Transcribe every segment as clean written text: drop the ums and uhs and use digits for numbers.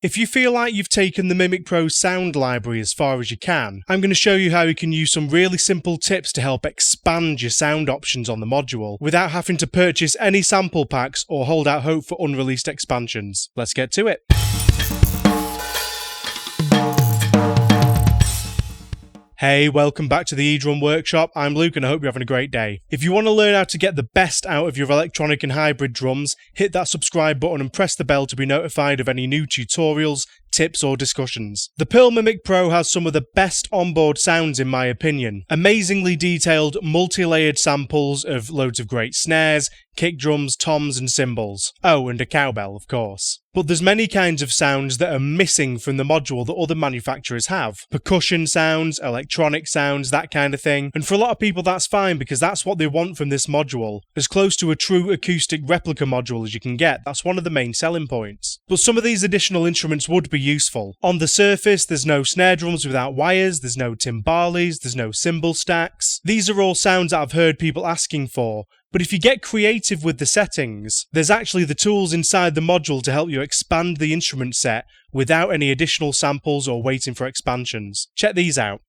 If you feel like you've taken the Mimic Pro sound library as far as you can, I'm going to show you how you can use some really simple tips to help expand your sound options on the module without having to purchase any sample packs or hold out hope for unreleased expansions. Let's get to it. Hey, welcome back to the eDrum Workshop. I'm Luke and I hope you're having a great day. If you want to learn how to get the best out of your electronic and hybrid drums, hit that subscribe button and press the bell to be notified of any new tutorials, tips or discussions. The Pearl Mimic Pro has some of the best onboard sounds in my opinion. Amazingly detailed, multi-layered samples of loads of great snares, kick drums, toms and cymbals. Oh, and a cowbell of course. But there's many kinds of sounds that are missing from the module that other manufacturers have. Percussion sounds, electronic sounds, that kind of thing. And for a lot of people that's fine because that's what they want from this module. As close to a true acoustic replica module as you can get, that's one of the main selling points. But some of these additional instruments would be useful. On the surface, there's no snare drums without wires, there's no timbales, there's no cymbal stacks. These are all sounds that I've heard people asking for. But if you get creative with the settings, there's actually the tools inside the module to help you expand the instrument set without any additional samples or waiting for expansions. Check these out.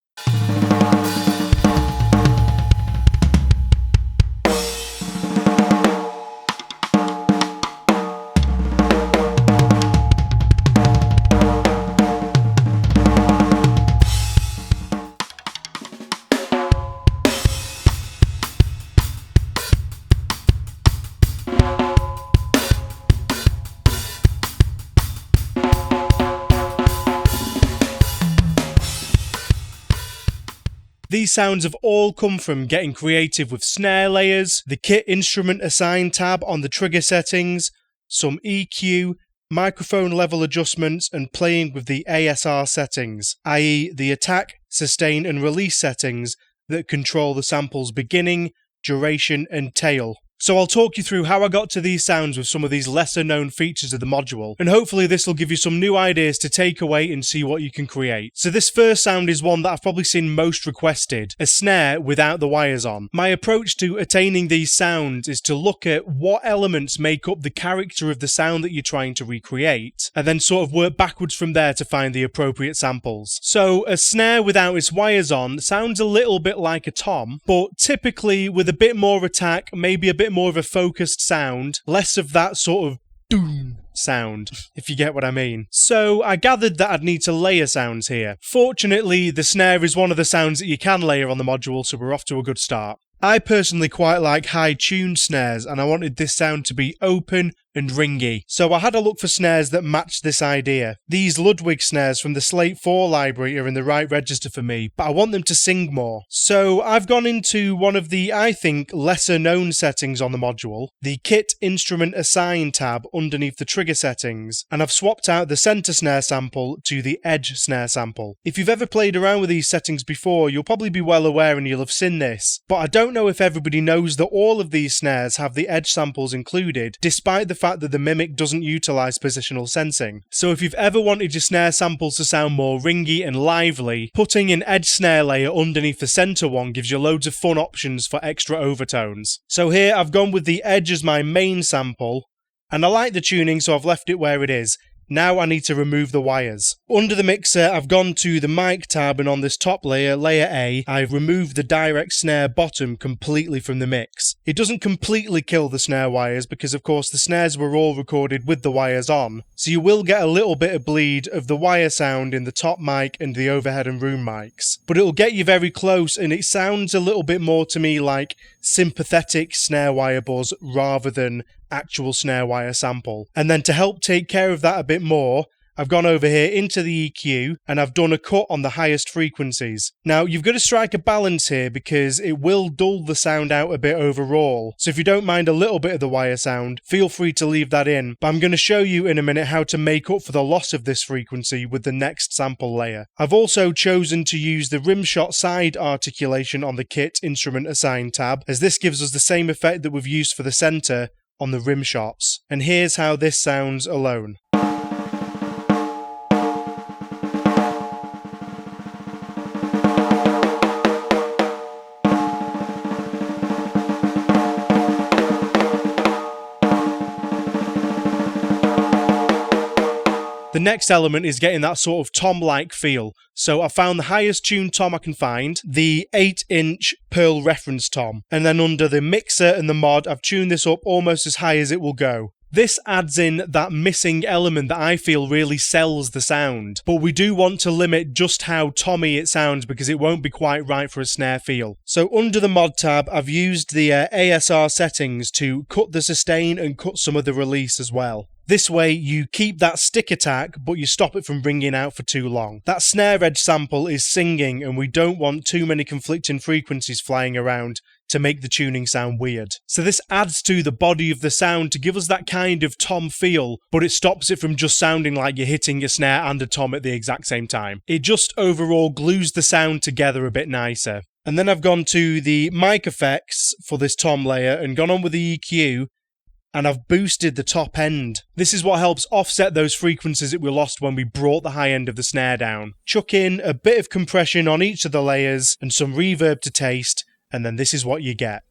These sounds have all come from getting creative with snare layers, the kit instrument assign tab on the trigger settings, some EQ, microphone level adjustments and playing with the ASR settings, i.e. the attack, sustain and release settings that control the sample's beginning, duration and tail. So I'll talk you through how I got to these sounds with some of these lesser known features of the module, and hopefully this will give you some new ideas to take away and see what you can create. So this first sound is one that I've probably seen most requested, a snare without the wires on. My approach to attaining these sounds is to look at what elements make up the character of the sound that you're trying to recreate, and then sort of work backwards from there to find the appropriate samples. So a snare without its wires on sounds a little bit like a tom, but typically with a bit more attack, maybe a bit more of a focused sound, less of that sort of doom sound, if you get what I mean. So I gathered that I'd need to layer sounds here. Fortunately, the snare is one of the sounds that you can layer on the module, so we're off to a good start. I personally quite like high-tuned snares, and I wanted this sound to be open and ringy. So I had a look for snares that matched this idea. These Ludwig snares from the Slate 4 library are in the right register for me, but I want them to sing more. So I've gone into one of the, I think, lesser known settings on the module, the Kit Instrument Assign tab underneath the trigger settings, and I've swapped out the center snare sample to the edge snare sample. If you've ever played around with these settings before, you'll probably be well aware and you'll have seen this, but I don't know if everybody knows that all of these snares have the edge samples included, despite the fact that the Mimic doesn't utilize positional sensing. So if you've ever wanted your snare samples to sound more ringy and lively, putting an edge snare layer underneath the center one gives you loads of fun options for extra overtones. So here I've gone with the edge as my main sample, and I like the tuning so I've left it where it is. Now I need to remove the wires. Under the mixer, I've gone to the mic tab, and on this top layer, layer A, I've removed the direct snare bottom completely from the mix. It doesn't completely kill the snare wires because of course the snares were all recorded with the wires on, so you will get a little bit of bleed of the wire sound in the top mic and the overhead and room mics. But it'll get you very close, and it sounds a little bit more to me like sympathetic snare wire buzz rather than actual snare wire sample. And then to help take care of that a bit more, I've gone over here into the EQ and I've done a cut on the highest frequencies. Now you've got to strike a balance here because it will dull the sound out a bit overall. So if you don't mind a little bit of the wire sound, feel free to leave that in. But I'm going to show you in a minute how to make up for the loss of this frequency with the next sample layer. I've also chosen to use the rimshot side articulation on the Kit Instrument Assign tab, as this gives us the same effect that we've used for the center on the rim shots. And here's how this sounds alone. The next element is getting that sort of tom-like feel. So I found the highest tuned tom I can find, the 8-inch Pearl reference tom. And then under the mixer and the mod, I've tuned this up almost as high as it will go. This adds in that missing element that I feel really sells the sound, but we do want to limit just how tommy it sounds because it won't be quite right for a snare feel. So under the mod tab, I've used the ASR settings to cut the sustain and cut some of the release as well. This way you keep that stick attack, but you stop it from ringing out for too long. That snare edge sample is singing and we don't want too many conflicting frequencies flying around to make the tuning sound weird. So this adds to the body of the sound to give us that kind of tom feel, but it stops it from just sounding like you're hitting a snare and a tom at the exact same time. It just overall glues the sound together a bit nicer. And then I've gone to the mic effects for this tom layer and gone on with the EQ, and I've boosted the top end. This is what helps offset those frequencies that we lost when we brought the high end of the snare down. Chuck in a bit of compression on each of the layers and some reverb to taste, and then this is what you get.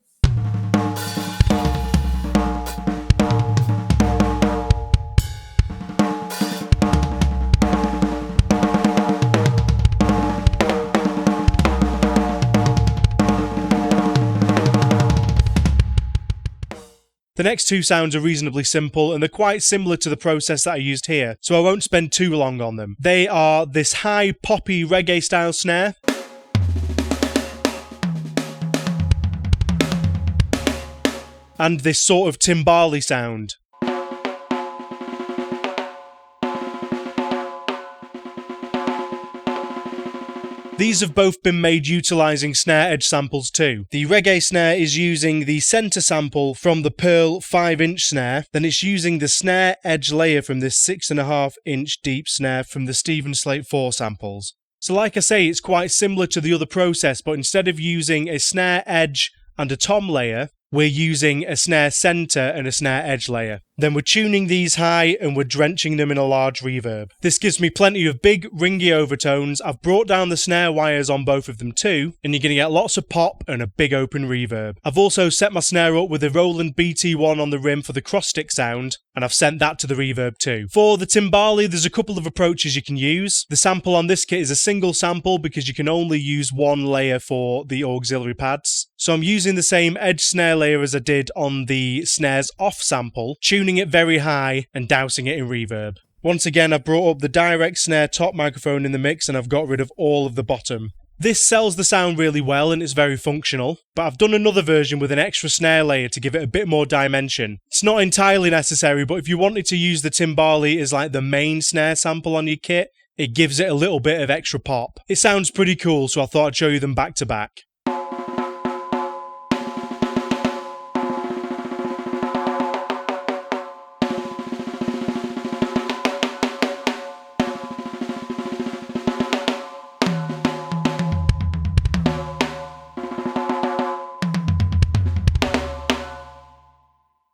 The next two sounds are reasonably simple and they're quite similar to the process that I used here, so I won't spend too long on them. They are this high poppy reggae style snare, and this sort of timbali sound. These have both been made utilising snare edge samples too. The Reggae Snare is using the centre sample from the Pearl 5-inch snare, then it's using the snare edge layer from this 6.5-inch deep snare from the Stephen Slate 4 samples. So like I say, it's quite similar to the other process, but instead of using a snare edge and a tom layer, we're using a snare centre and a snare edge layer. Then we're tuning these high and we're drenching them in a large reverb. This gives me plenty of big ringy overtones. I've brought down the snare wires on both of them too, and you're going to get lots of pop and a big open reverb. I've also set my snare up with a Roland BT1 on the rim for the cross stick sound, and I've sent that to the reverb too. For the timbali, there's a couple of approaches you can use. The sample on this kit is a single sample because you can only use one layer for the auxiliary pads. So I'm using the same edge snare layer as I did on the snares off sample, tuning it very high and dousing it in reverb. Once again, I've brought up the direct snare top microphone in the mix and I've got rid of all of the bottom. This sells the sound really well and it's very functional, but I've done another version with an extra snare layer to give it a bit more dimension. It's not entirely necessary, but if you wanted to use the timbali as like the main snare sample on your kit, it gives it a little bit of extra pop. It sounds pretty cool, so I thought I'd show you them back to back.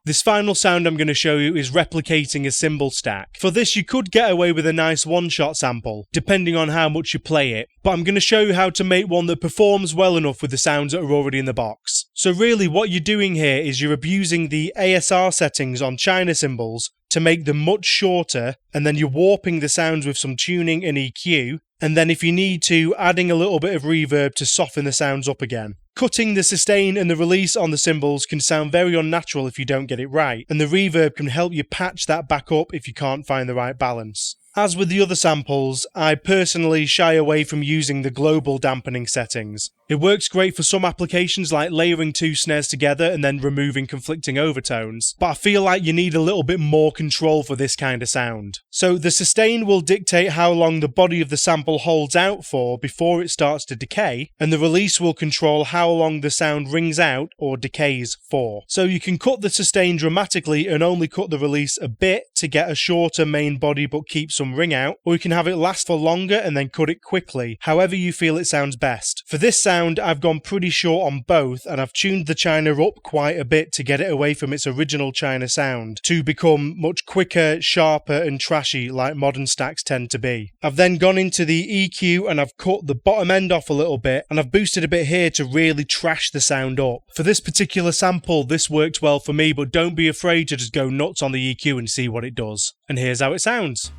This final sound I'm going to show you is replicating a cymbal stack. For this you could get away with a nice one-shot sample, depending on how much you play it, but I'm going to show you how to make one that performs well enough with the sounds that are already in the box. So really what you're doing here is you're abusing the ASR settings on China cymbals to make them much shorter, and then you're warping the sounds with some tuning and EQ, and then if you need to, adding a little bit of reverb to soften the sounds up again. Cutting the sustain and the release on the cymbals can sound very unnatural if you don't get it right, and the reverb can help you patch that back up if you can't find the right balance. As with the other samples, I personally shy away from using the global dampening settings. It works great for some applications like layering two snares together and then removing conflicting overtones, but I feel like you need a little bit more control for this kind of sound. So the sustain will dictate how long the body of the sample holds out for before it starts to decay, and the release will control how long the sound rings out or decays for. So you can cut the sustain dramatically and only cut the release a bit to get a shorter main body but keep some ring out, or you can have it last for longer and then cut it quickly, however you feel it sounds best. For this sound, I've gone pretty short on both, and I've tuned the China up quite a bit to get it away from its original China sound to become much quicker, sharper and trashy like modern stacks tend to be. I've then gone into the EQ and I've cut the bottom end off a little bit, and I've boosted a bit here to really trash the sound up. For this particular sample, this worked well for me, but don't be afraid to just go nuts on the EQ and see what it does. And here's how it sounds.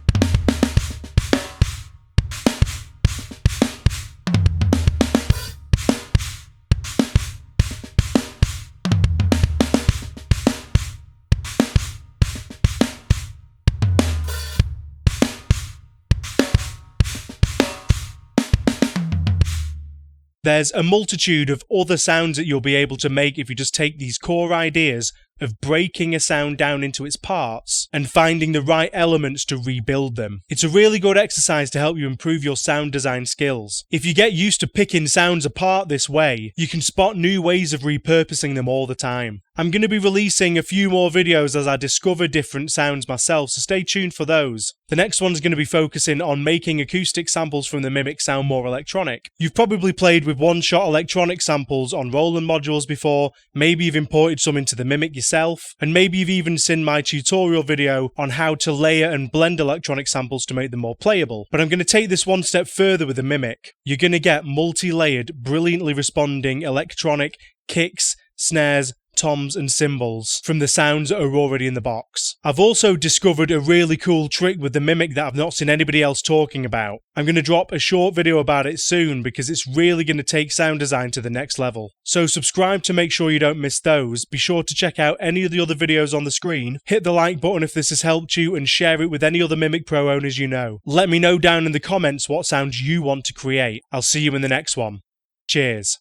There's a multitude of other sounds that you'll be able to make if you just take these core ideas of breaking a sound down into its parts and finding the right elements to rebuild them. It's a really good exercise to help you improve your sound design skills. If you get used to picking sounds apart this way, you can spot new ways of repurposing them all the time. I'm going to be releasing a few more videos as I discover different sounds myself, so stay tuned for those. The next one's going to be focusing on making acoustic samples from the Mimic sound more electronic. You've probably played with one-shot electronic samples on Roland modules before, maybe you've imported some into the Mimic yourself, and maybe you've even seen my tutorial video on how to layer and blend electronic samples to make them more playable. But I'm going to take this one step further with the Mimic. You're going to get multi-layered, brilliantly responding electronic kicks, snares, toms and cymbals from the sounds that are already in the box. I've also discovered a really cool trick with the Mimic that I've not seen anybody else talking about. I'm going to drop a short video about it soon because it's really going to take sound design to the next level. So subscribe to make sure you don't miss those. Be sure to check out any of the other videos on the screen. Hit the like button if this has helped you and share it with any other Mimic Pro owners you know. Let me know down in the comments what sounds you want to create. I'll see you in the next one. Cheers.